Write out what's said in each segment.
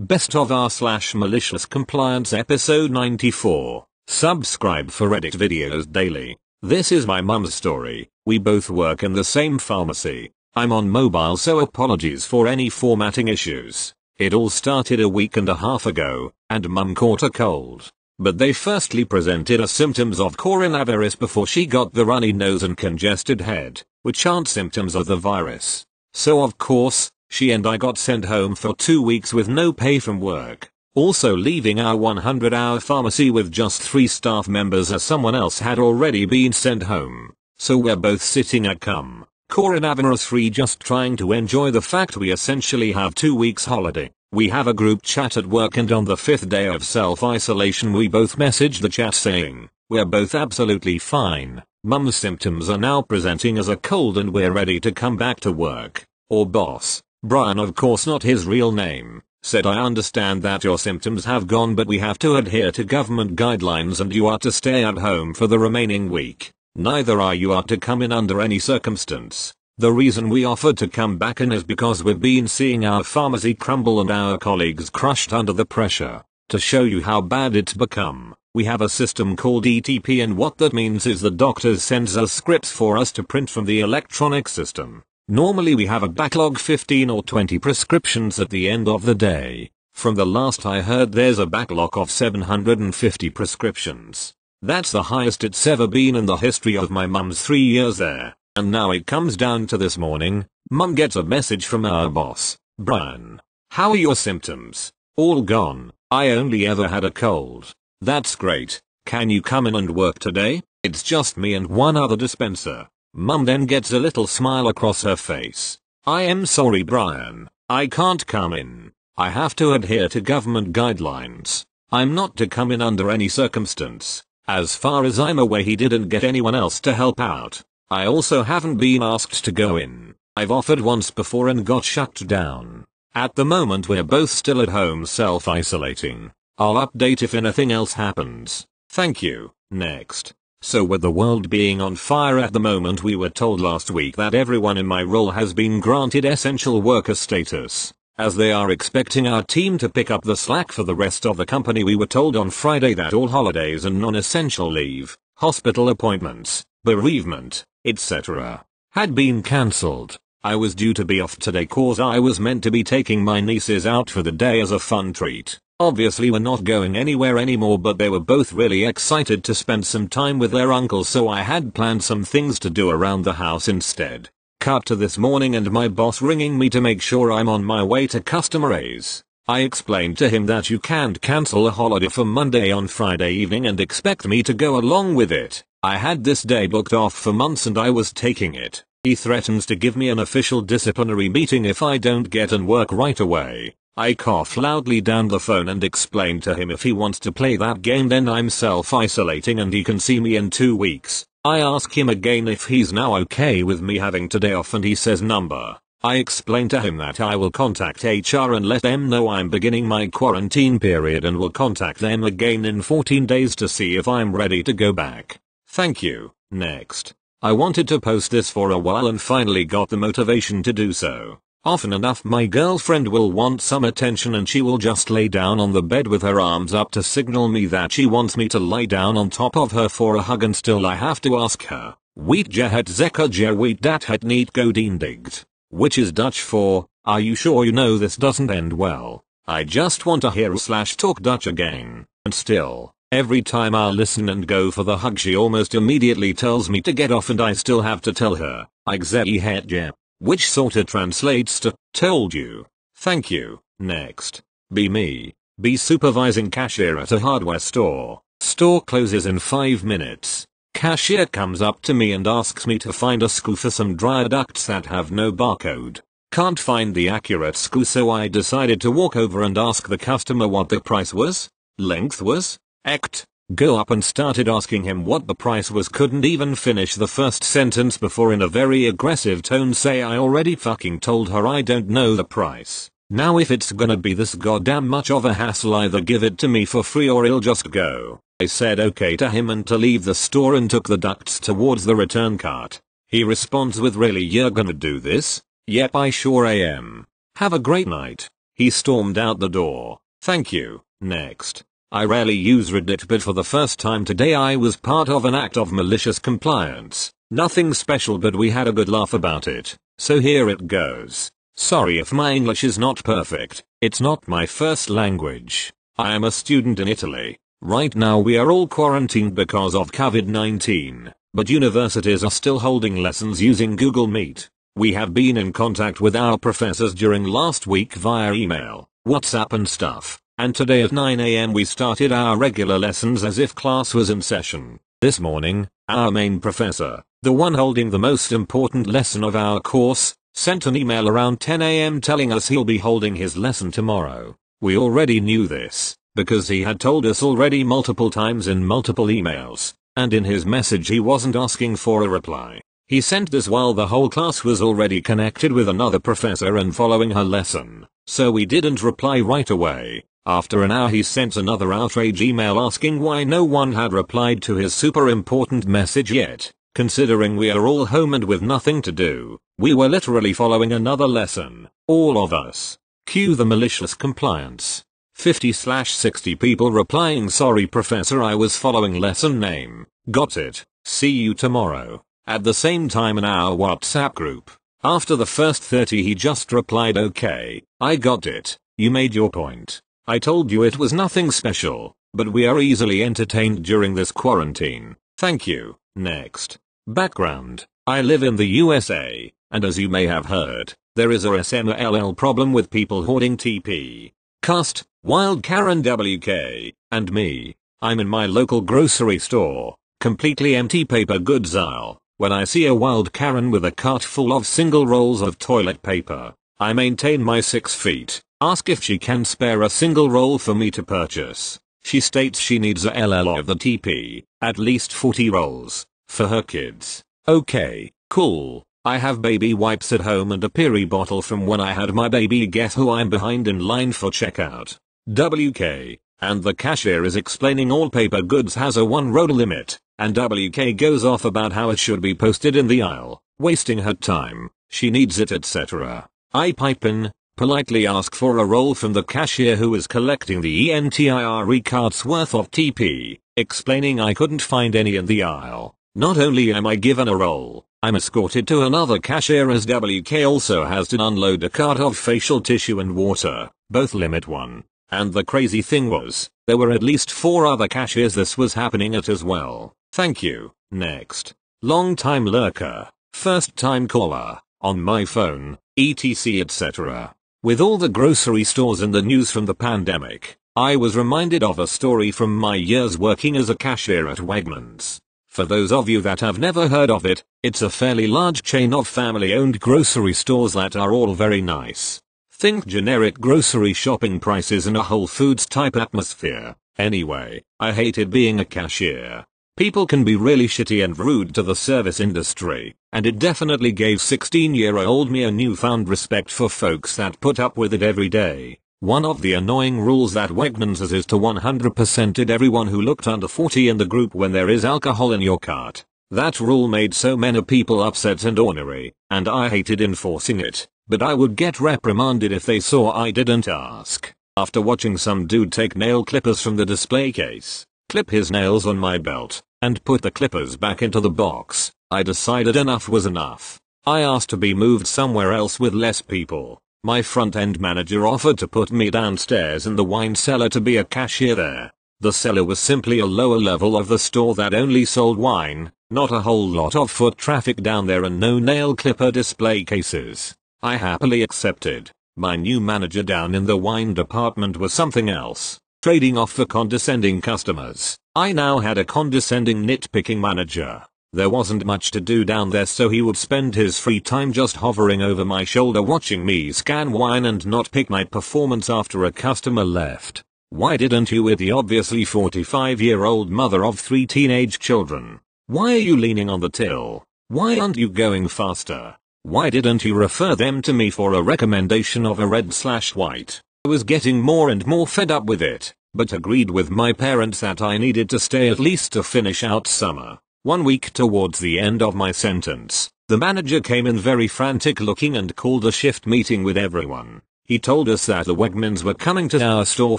Best of r/malicious compliance episode 94. Subscribe for edit videos daily. This is my mum's story. We both work in the same pharmacy. I'm on mobile, so apologies for any formatting issues. It all started a week and a half ago, and mum caught a cold. But they firstly presented us symptoms of coronavirus before she got the runny nose and congested head, which aren't symptoms of the virus. So of course, she and I got sent home for 2 weeks with no pay from work. Also leaving our 100-hour pharmacy with just 3 staff members as someone else had already been sent home. So we're both sitting at coronavirus free, just trying to enjoy the fact we essentially have 2 weeks holiday. We have a group chat at work, and on the 5th day of self-isolation we both messaged the chat saying, we're both absolutely fine. Mum's symptoms are now presenting as a cold and we're ready to come back to work. Or boss, Brian, of course not his real name, said, I understand that your symptoms have gone, but we have to adhere to government guidelines and you are to stay at home for the remaining week. Neither are you to come in under any circumstance. The reason we offered to come back in is because we've been seeing our pharmacy crumble and our colleagues crushed under the pressure. To show you how bad it's become, we have a system called ETP, and what that means is the doctors sends us scripts for us to print from the electronic system. Normally we have a backlog 15 or 20 prescriptions at the end of the day. From the last I heard, there's a backlog of 750 prescriptions. That's the highest it's ever been in the history of my mum's 3 years there. And now it comes down to this morning, mum gets a message from our boss, Brian. How are your symptoms? All gone. I only ever had a cold. That's great. Can you come in and work today? It's just me and one other dispenser. Mum then gets a little smile across her face. I am sorry, Brian. I can't come in. I have to adhere to government guidelines. I'm not to come in under any circumstance. As far as I'm aware, he didn't get anyone else to help out. I also haven't been asked to go in. I've offered once before and got shut down. At the moment we're both still at home self-isolating. I'll update if anything else happens. Thank you. Next. So with the world being on fire at the moment, we were told last week that everyone in my role has been granted essential worker status, as they are expecting our team to pick up the slack for the rest of the company. We were told on Friday that all holidays and non-essential leave, hospital appointments, bereavement, etc. had been cancelled. I was due to be off today cause I was meant to be taking my nieces out for the day as a fun treat. Obviously we're not going anywhere anymore, but they were both really excited to spend some time with their uncle, so I had planned some things to do around the house instead. Cut to this morning and my boss ringing me to make sure I'm on my way to customer A's. I explained to him that you can't cancel a holiday for Monday on Friday evening and expect me to go along with it. I had this day booked off for months and I was taking it. He threatens to give me an official disciplinary meeting if I don't get and work right away. I cough loudly down the phone and explain to him if he wants to play that game then I'm self-isolating and he can see me in 2 weeks. I ask him again if he's now okay with me having today off and he says number. I explain to him that I will contact HR and let them know I'm beginning my quarantine period and will contact them again in 14 days to see if I'm ready to go back. Thank you. Next. I wanted to post this for a while and finally got the motivation to do so. Often enough my girlfriend will want some attention and she will just lay down on the bed with her arms up to signal me that she wants me to lie down on top of her for a hug, and still I have to ask her, weet je het zeker je weet dat het niet goed eindigt? Which is Dutch for, are you sure you know this doesn't end well? I just want to hear/talk Dutch again, and still, every time I listen and go for the hug she almost immediately tells me to get off and I still have to tell her, ik zei het je. Which sorta translates to, told you. Thank you. Next. Be me. Be supervising cashier at a hardware store. Store closes in 5 minutes. Cashier comes up to me and asks me to find a screw for some dryer ducts that have no barcode. Can't find the accurate screw, so I decided to walk over and ask the customer what the price was, length was, ect. Go up and started asking him what the price was. Couldn't even finish the first sentence before in a very aggressive tone say I already fucking told her I don't know the price. Now if it's gonna be this goddamn much of a hassle, either give it to me for free or I'll just go. I said okay to him and to leave the store and took the ducts towards the return cart. He responds with, really, you're gonna do this? Yep, I sure am. Have a great night. He stormed out the door. Thank you. Next. I rarely use Reddit, but for the first time today I was part of an act of malicious compliance. Nothing special, but we had a good laugh about it. So here it goes. Sorry if my English is not perfect. It's not my first language. I am a student in Italy. Right now we are all quarantined because of COVID-19, but universities are still holding lessons using Google Meet. We have been in contact with our professors during last week via email, WhatsApp and stuff, and today at 9 AM we started our regular lessons as if class was in session. This morning, our main professor, the one holding the most important lesson of our course, sent an email around 10 AM telling us he'll be holding his lesson tomorrow. We already knew this, because he had told us already multiple times in multiple emails, and in his message he wasn't asking for a reply. He sent this while the whole class was already connected with another professor and following her lesson, so we didn't reply right away. After an hour he sent another outrage email asking why no one had replied to his super important message yet. Considering we are all home and with nothing to do, we were literally following another lesson, all of us. Cue the malicious compliance. 50/60 people replying, sorry professor, I was following lesson name. Got it. See you tomorrow. At the same time in our WhatsApp group. After the first 30 he just replied, okay, I got it. You made your point. I told you it was nothing special, but we are easily entertained during this quarantine. Thank you. Next. Background. I live in the USA, and as you may have heard, there is a SMLL problem with people hoarding TP. Cust, Wild Karen WK, and me. I'm in my local grocery store, completely empty paper goods aisle, when I see a Wild Karen with a cart full of single rolls of toilet paper. I maintain my 6 feet, ask if she can spare a single roll for me to purchase. She states she needs a LL of the TP, at least 40 rolls, for her kids. Okay, cool. I have baby wipes at home and a Piri bottle from when I had my baby. Guess who I'm behind in line for checkout? WK. And the cashier is explaining all paper goods has a 1 roll limit, and WK goes off about how it should be posted in the aisle, wasting her time, she needs it, etc. I pipe in, politely ask for a roll from the cashier who is collecting the entire cart's worth of TP, explaining I couldn't find any in the aisle. Not only am I given a roll, I'm escorted to another cashier as WK also has to unload a cart of facial tissue and water, both limit 1. And the crazy thing was, there were at least 4 other cashiers this was happening at as well. Thank you. Next. Longtime lurker, first time caller, on my phone, etc etc. With all the grocery stores in the news from the pandemic, I was reminded of a story from my years working as a cashier at Wegmans. For those of you that have never heard of it, it's a fairly large chain of family-owned grocery stores that are all very nice. Think generic grocery shopping prices in a Whole Foods type atmosphere. Anyway, I hated being a cashier. People can be really shitty and rude to the service industry, and it definitely gave 16-year-old me a newfound respect for folks that put up with it every day. One of the annoying rules that Wegmans has is to 100% everyone who looked under 40 in the group when there is alcohol in your cart. That rule made so many people upset and ornery, and I hated enforcing it, but I would get reprimanded if they saw I didn't ask. After watching some dude take nail clippers from the display case, clip his nails on my belt, and put the clippers back into the box, I decided enough was enough. I asked to be moved somewhere else with less people. My front-end manager offered to put me downstairs in the wine cellar to be a cashier there. The cellar was simply a lower level of the store that only sold wine, not a whole lot of foot traffic down there and no nail clipper display cases. I happily accepted. My new manager down in the wine department was something else. Trading off for condescending customers, I now had a condescending nitpicking manager. There wasn't much to do down there, so he would spend his free time just hovering over my shoulder watching me scan wine and not pick my performance after a customer left. Why didn't you, with the obviously 45-year-old mother of 3 teenage children? Why are you leaning on the till? Why aren't you going faster? Why didn't you refer them to me for a recommendation of a red/white? I was getting more and more fed up with it, but agreed with my parents that I needed to stay at least to finish out summer. 1 week towards the end of my sentence, the manager came in very frantic looking and called a shift meeting with everyone. He told us that the Wegmans were coming to our store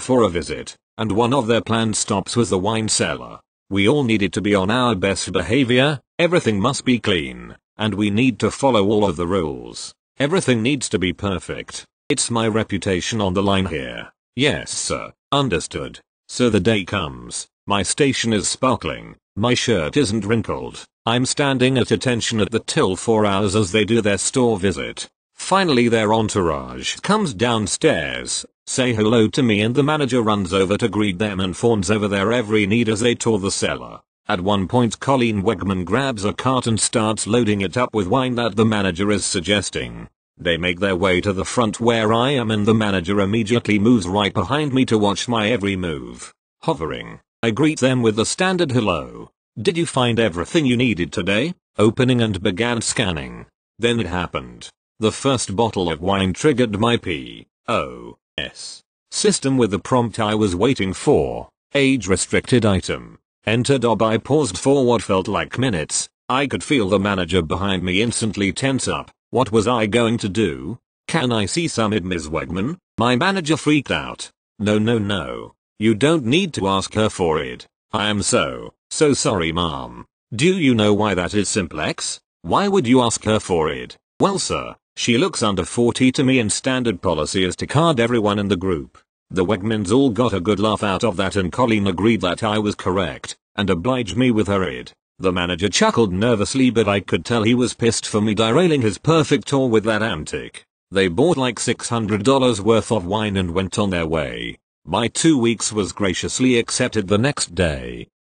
for a visit, and one of their planned stops was the wine cellar. We all needed to be on our best behavior, everything must be clean, and we need to follow all of the rules. Everything needs to be perfect. It's my reputation on the line here. Yes sir, understood. So the day comes, my station is sparkling, my shirt isn't wrinkled, I'm standing at attention at the till for hours as they do their store visit. Finally their entourage comes downstairs, say hello to me, and the manager runs over to greet them and fawns over their every need as they tour the cellar. At one point Colleen Wegman grabs a cart and starts loading it up with wine that the manager is suggesting. They make their way to the front where I am, and the manager immediately moves right behind me to watch my every move. Hovering, I greet them with the standard hello. Did you find everything you needed today? Opening and began scanning. Then it happened. The first bottle of wine triggered my POS system with the prompt I was waiting for. Age restricted item. Entered or I paused for what felt like minutes. I could feel the manager behind me instantly tense up. What was I going to do? Can I see some id, Ms. Wegman? My manager freaked out. No. You don't need to ask her for it. I am so sorry ma'am. Do you know why that is simplex? Why would you ask her for it? Well sir, she looks under 40 to me and standard policy is to card everyone in the group. The Wegmans all got a good laugh out of that and Colleen agreed that I was correct and obliged me with her id. The manager chuckled nervously, but I could tell he was pissed for me derailing his perfect tour with that antic. They bought like $600 worth of wine and went on their way. My 2 weeks was graciously accepted the next day.